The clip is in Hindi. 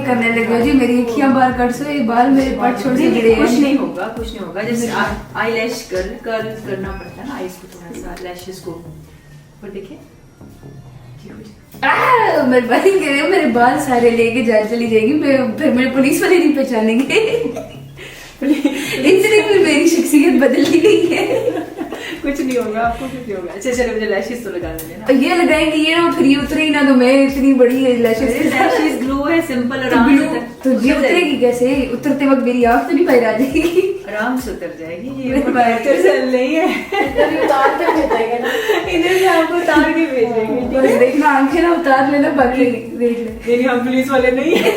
करने लगे हो जी, मेरी अखियां बाहर कट सो, ये बाल मेरे पट छोड़ से गिरे हैं। कुछ नहीं होगा, कुछ नहीं होगा। जैसे आई लैश कर्ल करना पड़ता है ना आईज को, थोड़ा सा लैशेस को। पर देखिए मेरे भाई कह रहे हो मेरे बाल सारे लेके जा चली जाएगी, फिर मेरे पुलिस वाले नहीं पहचानेंगे। इनसे भी मेरी शख्सियत बदल दी गई है। कुछ नहीं होगा आपको, कुछ नहीं होगा। अच्छा चलो, मुझे लैशेस तो लगा देंगे ना। ये लगाएंगे ये ना, फिर ये उतरेगी ना, तो मैं इतनी बड़ी लैशेस। लैशेस ग्लू है, सिंपल आराम से। तो ये उतरेगी कैसे? उतरते वक्त मेरी आँख तो नहीं बाहर आ जाएगी? आराम से उतर जाएगी। ये फाइटर सेल नहीं है, उतार के भेजेंगे ना, इधर से आपको उतार के भेजेंगे। बस देखना, आंखें ना उतार लेना, बाकी देख ले। नहीं, हम पुलिस वाले नहीं है।